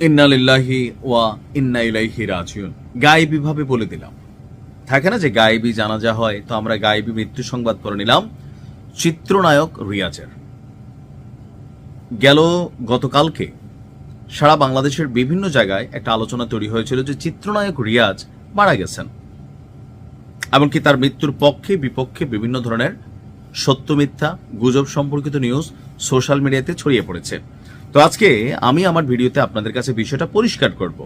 ইন্না লিল্লাহি ওয়া ইন্না ইলাইহি রাজিউন। গায়েবী ভাবে বলে দিলাম, থাকে না যে গায়েবী জানাজা হয়, তো আমরা গায়েবী মৃত্যু সংবাদ করে নিলাম চিত্রনায়ক রিয়াজের। গতকালকে সারা বাংলাদেশের বিভিন্ন জায়গায় একটা আলোচনা তৈরি হয়েছিল যে চিত্রনায়ক রিয়াজ মারা গেছেন, এমনকি তার মৃত্যুর পক্ষে বিপক্ষে বিভিন্ন ধরনের সত্য মিথ্যা গুজব সম্পর্কিত নিউজ সোশ্যাল মিডিয়াতে ছড়িয়ে পড়েছে। তো আজকে আমি আমার ভিডিওতে আপনাদের কাছে বিষয়টা পরিষ্কার করব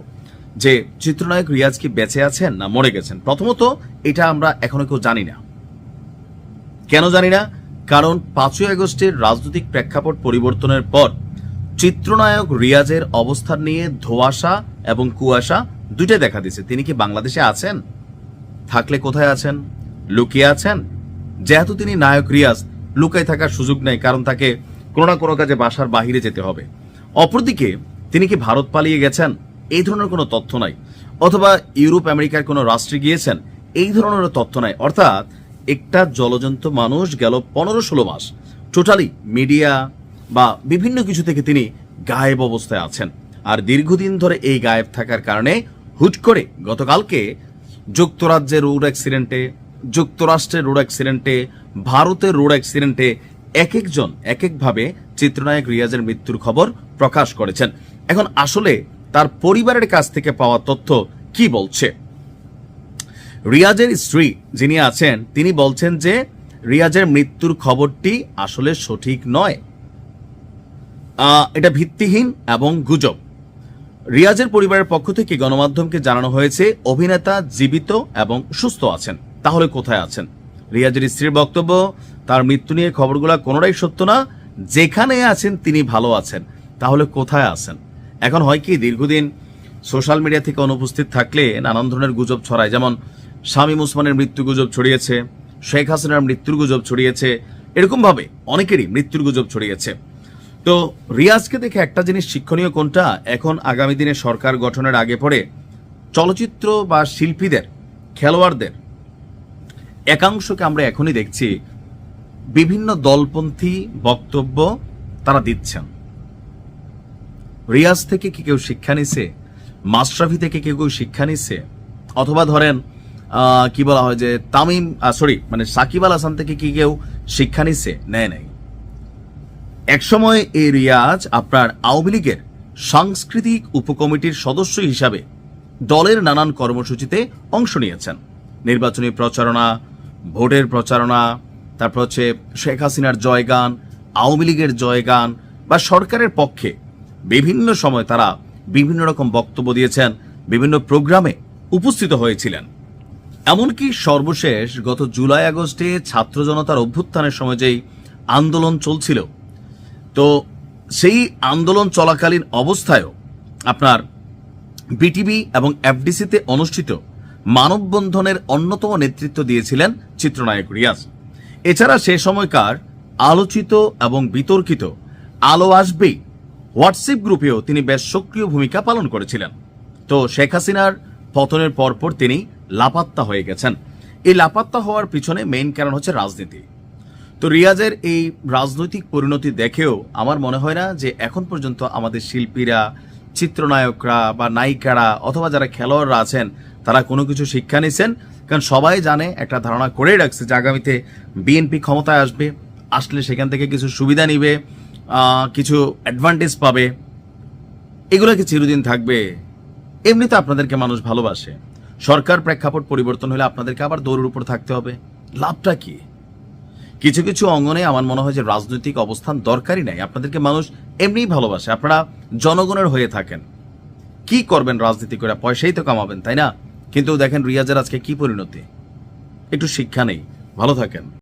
যে চিত্রনায়ক রিয়াজ কি বেঁচে আছেন না মরে গেছেন। প্রথমত এটা আমরা এখনো কেউ জানি না। কেন জানি না? কারণ 5ই আগস্টের রাজনৈতিক প্রেক্ষাপট পরিবর্তনের পর চিত্রনায়ক রিয়াজের অবস্থান নিয়ে ধোঁয়াশা এবং কুয়াশা দুইটাই দেখা দিয়েছে। তিনি কি বাংলাদেশে আছেন? থাকলে কোথায় আছেন? লুকিয়ে আছেন? যেহেতু তিনি নায়ক রিয়াজ, লুকায় থাকার সুযোগ নেই, কারণ তাকে কোনো না কোনো কাজে বাসার বাহিরে যেতে হবে। অপরদিকে তিনি কি ভারত পালিয়ে গেছেন? এই ধরনের কোনো তথ্য নাই। অথবা ইউরোপ আমেরিকার কোনো রাষ্ট্রে গিয়েছেন, এই ধরনের তথ্য নাই। অর্থাৎ একটা জলজন্ত মানুষ গেল 15-16 মাস টোটালি মিডিয়া বা বিভিন্ন কিছু থেকে তিনি গায়েব অবস্থায় আছেন। আর দীর্ঘদিন ধরে এই গায়েব থাকার কারণে হুট করে গতকালকে যুক্তরাজ্যের রোড অ্যাক্সিডেন্টে, যুক্তরাষ্ট্রের রোড অ্যাক্সিডেন্টে, ভারতের রোড অ্যাক্সিডেন্টে এক একজন এক একভাবে চিত্রনায়ক রিয়াজের মৃত্যুর খবর প্রকাশ করেছেন। এখন আসলে তার পরিবারের কাছ থেকে পাওয়া তথ্য কি বলছে? রিয়াজের স্ত্রী যিনি আছেন তিনি বলছেন যে রিয়াজের মৃত্যুর খবরটি আসলে সঠিক নয়, এটা ভিত্তিহীন এবং গুজব। রিয়াজের পরিবারের পক্ষ থেকে গণমাধ্যমকে জানানো হয়েছে অভিনেতা জীবিত এবং সুস্থ আছেন। তাহলে কোথায় আছেন? রিয়াজের স্ত্রীর বক্তব্য, তার মৃত্যু নিয়ে খবরগুলো কোনোটাই সত্য না, যেখানে আছেন তিনি ভালো আছেন। তাহলে কোথায় আছেন? এখন হয় কি, দীর্ঘদিন সোশ্যাল মিডিয়া থেকে অনুপস্থিত থাকলে নানান ধরনের গুজব ছড়ায়। যেমন শামীম ওসমানের মৃত্যু গুজব ছড়িয়েছে, শেখ হাসিনার মৃত্যুর গুজব ছড়িয়েছে, এরকম ভাবে অনেকেরই মৃত্যুর গুজব ছড়িয়েছে। তো রিয়াজকে দেখে একটা জিনিস শিক্ষণীয় কোনটা, এখন আগামী দিনে সরকার গঠনের আগে পরে চলচ্চিত্র বা শিল্পীদের, খেলোয়াড়দের একাংশকে আমরা এখনই দেখছি বিভিন্ন দলপন্থী বক্তব্য তারা দিচ্ছেন। রিয়াজ থেকে কি কেউ শিক্ষা নিছে? মাশরাফি থেকে কেউ শিক্ষা নিছে? অথবা ধরেন কি বলা হয় যে সাকিব আল হাসান থেকে কি কেউ শিক্ষা নিছে? নেয় নাই। একসময় এই রিয়াজ আপনার আওয়ামী লীগের সাংস্কৃতিক উপকমিটির সদস্য হিসাবে দলের নানান কর্মসূচিতে অংশ নিয়েছেন। নির্বাচনী প্রচারণা, ভোটের প্রচারণা, তারপর হচ্ছে শেখ হাসিনার জয়গান, আওয়ামী লীগের জয়গান বা সরকারের পক্ষে বিভিন্ন সময় তারা বিভিন্ন রকম বক্তব্য দিয়েছেন, বিভিন্ন প্রোগ্রামে উপস্থিত হয়েছিলেন। এমনকি সর্বশেষ গত জুলাই আগস্টে ছাত্র জনতার অভ্যুত্থানের সময় যেই আন্দোলন চলছিল, তো সেই আন্দোলন চলাকালীন অবস্থায়ও আপনার বিটিভি এবং এফডিসিতে অনুষ্ঠিত মানববন্ধনের অন্যতম নেতৃত্ব দিয়েছিলেন চিত্রনায়ক রিয়াজ। এছাড়া সে সময়কার আলোচিত এবং বিতর্কিত আলো আসবেই হোয়াটসঅ্যাপ গ্রুপেও তিনি বেশ সক্রিয় ভূমিকা পালন করেছিলেন। তো শেখ হাসিনার পতনের পরপর তিনি লাপাত্তা হয়ে গেছেন। এই লাপাত্তা হওয়ার পিছনে মেইন কারণ হচ্ছে রাজনীতি। তো রিয়াজের এই রাজনৈতিক পরিণতি দেখেও আমার মনে হয় না যে এখন পর্যন্ত আমাদের শিল্পীরা, চিত্রনায়করা বা নায়িকারা অথবা যারা খেলোয়াড়রা আছেন তারা কোনো কিছু শিক্ষা নিছেন। কারণ সবাই জানে, একটা ধারণা করেই রাখছে যে আগামীতে বিএনপি ক্ষমতায় আসলে সেখান থেকে কিছু সুবিধা নিবে, কিছু অ্যাডভান্টেজ পাবে। এগুলো কি চিরদিন থাকবে? এমনিতে আপনাদেরকে মানুষ ভালোবাসে, সরকার প্রেক্ষাপট পরিবর্তন হলে আপনাদেরকে আবার দৌড়ের উপর থাকতে হবে। লাভটা কি? কিছু কিছু অঙ্গনে আমার মনে হয় যে রাজনৈতিক অবস্থান দরকারই নাই। আপনাদেরকে মানুষ এমনিই ভালোবাসে, আপনারা জনগণের হয়ে থাকেন। কি করবেন রাজনীতি করে? পয়সাই তো কামাবেন, তাই না? কিন্তু দেখেন রিয়াজের আজকে কি পরিণতি, একটু শিক্ষা নেই। ভালো থাকেন।